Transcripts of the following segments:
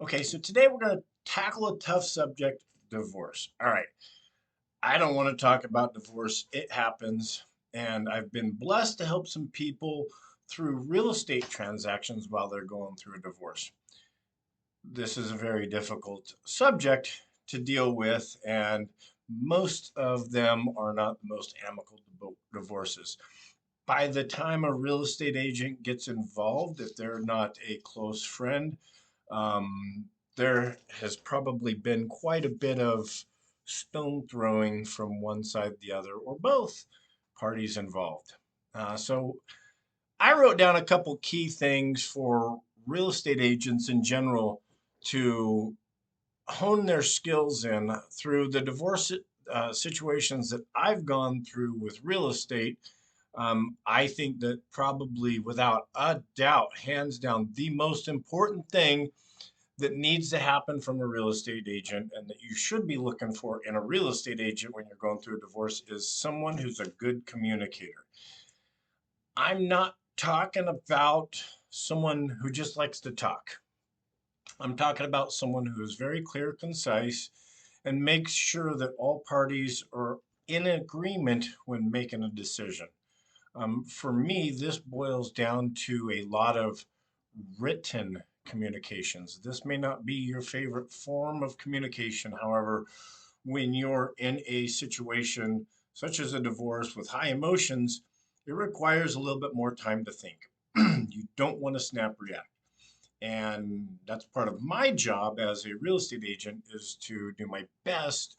Okay, so today we're going to tackle a tough subject, divorce. All right. I don't want to talk about divorce. It happens. And I've been blessed to help some people through real estate transactions while they're going through a divorce. This is a very difficult subject to deal with, and most of them are not the most amicable divorces. By the time a real estate agent gets involved, if they're not a close friend, there has probably been quite a bit of stone throwing from one side to the other or both parties involved. So I wrote down a couple key things for real estate agents in general to hone their skills in through the divorce situations that I've gone through with real estate. I think that probably without a doubt, hands down, the most important thing that needs to happen from a real estate agent and that you should be looking for in a real estate agent when you're going through a divorce is someone who's a good communicator. I'm not talking about someone who just likes to talk. I'm talking about someone who is very clear, concise, and makes sure that all parties are in agreement when making a decision. For me, this boils down to a lot of written communications. This may not be your favorite form of communication. However, when you're in a situation such as a divorce with high emotions, it requires a little bit more time to think. You don't want to snap react. And that's part of my job as a real estate agent is to do my best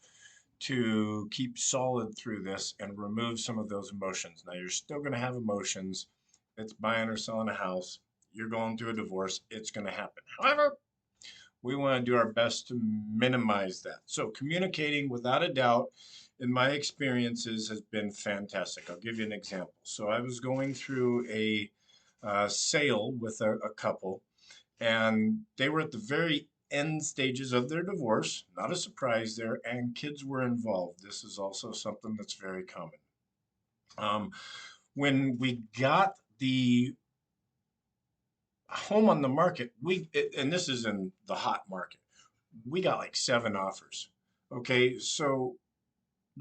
to keep solid through this and remove some of those emotions. Now, you're still going to have emotions. It's buying or selling a house. You're going through a divorce. It's going to happen. However, we want to do our best to minimize that. So, communicating without a doubt, in my experiences, has been fantastic. I'll give you an example. So, I was going through a sale with a couple, and they were at the very end stages of their divorce. Not a surprise there, and kids were involved. This is also something that's very common. Um, when we got the home on the market, and this is in the hot market, we got like 7 offers. Okay, so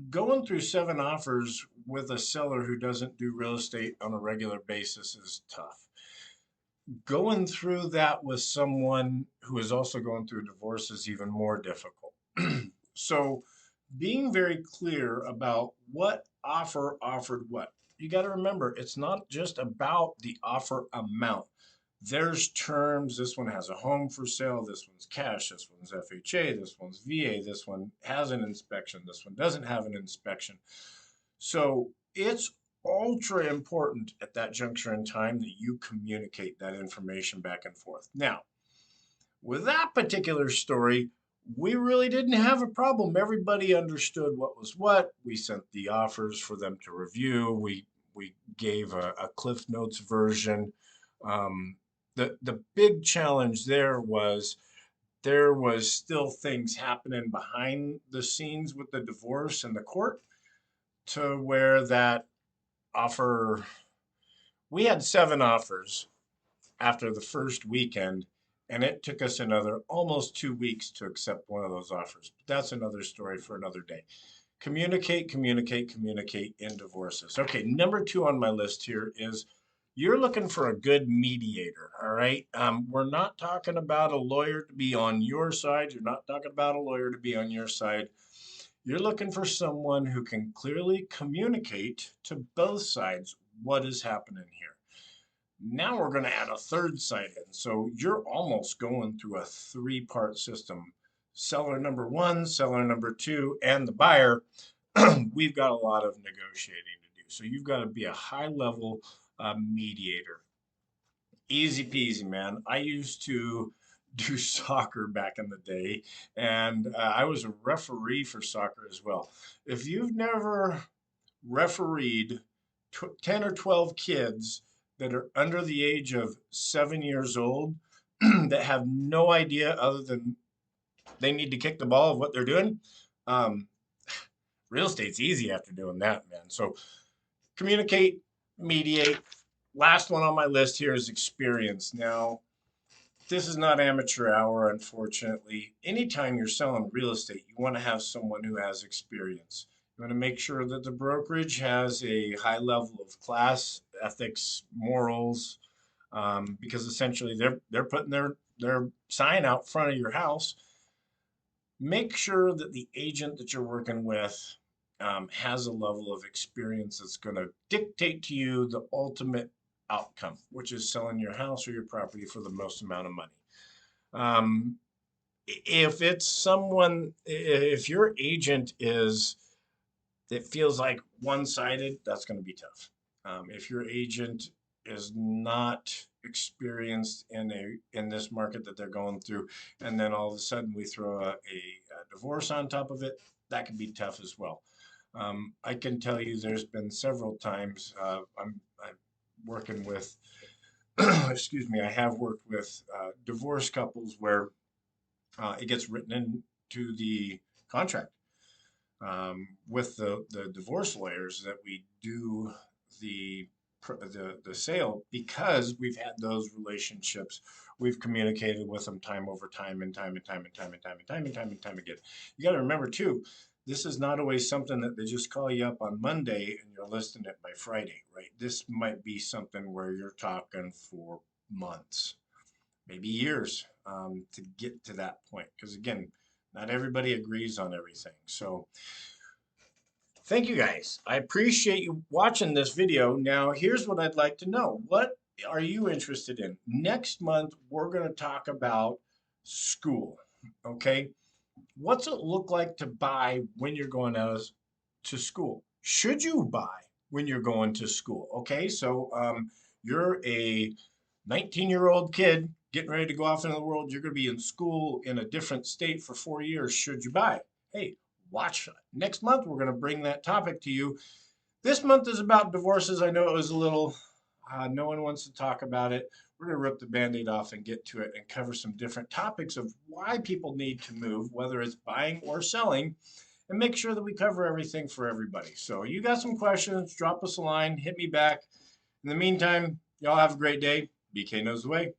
going through 7 offers with a seller who doesn't do real estate on a regular basis is tough. Going through that with someone who is also going through a divorce is even more difficult. So, being very clear about what offer offered what. You got to remember, it's not just about the offer amount. There's terms. This one has a home for sale. This one's cash. This one's FHA. This one's VA. This one has an inspection. This one doesn't have an inspection. So it's ultra important at that juncture in time that you communicate that information back and forth. Now, with that particular story, we really didn't have a problem. Everybody understood what was what. We sent the offers for them to review. We gave a Cliff Notes version. The big challenge there was still things happening behind the scenes with the divorce and the court to where that offer we had 7 offers after the first weekend, and it took us another almost 2 weeks to accept one of those offers. But that's another story for another day. Communicate, communicate, communicate in divorces. Okay, number 2 on my list here is you're looking for a good mediator. All right. We're not talking about a lawyer to be on your side. You're not talking about a lawyer to be on your side. You're looking for someone who can clearly communicate to both sides what is happening here. Now we're going to add a third side in. So you're almost going through a 3-part system. Seller number 1, seller number 2, and the buyer. We've got a lot of negotiating to do. So you've got to be a high level mediator. Easy peasy, man. I used to do soccer back in the day, and I was a referee for soccer as well. If you've never refereed 10 or 12 kids that are under the age of 7 years old that have no idea other than they need to kick the ball of what they're doing, um, real estate's easy after doing that, man. So communicate, mediate. Last one on my list here is experience. Now, This is not amateur hour, unfortunately. Anytime you're selling real estate, you want to have someone who has experience. You want to make sure that the brokerage has a high level of class, ethics, morals, because essentially they're putting their sign out front of your house. Make sure that the agent that you're working with has a level of experience that's going to dictate to you the ultimate outcome, which is selling your house or your property for the most amount of money. Um, if it's someone, if your agent is, it feels like one-sided, that's going to be tough. If your agent is not experienced in this market that they're going through, and then all of a sudden we throw a divorce on top of it, that can be tough as well. I can tell you, there's been several times I'm working with, excuse me, I have worked with divorce couples where it gets written into the contract with the divorce lawyers that we do the the sale, because we've had those relationships. We've communicated with them time over time and time and time and time and time and time and time and time again. You got to remember too, this is not always something that they just call you up on Monday and you're listing it by Friday, right? This might be something where you're talking for months, maybe years, to get to that point. Because again, not everybody agrees on everything. So thank you guys. I appreciate you watching this video. Now, here's what I'd like to know. What are you interested in? Next month, we're going to talk about school. Okay. What's it look like to buy when you're going out to school? Should you buy when you're going to school? Okay. So, you're a 19-year-old kid getting ready to go off into the world. You're going to be in school in a different state for 4 years. Should you buy? Hey, watch next month. We're going to bring that topic to you. This month is about divorces. I know it was a little, no one wants to talk about it. We're going to rip the band-aid off and get to it and cover some different topics of why people need to move, whether it's buying or selling, and make sure that we cover everything for everybody. So you got some questions, drop us a line, hit me back. In the meantime, y'all have a great day. BK knows the way.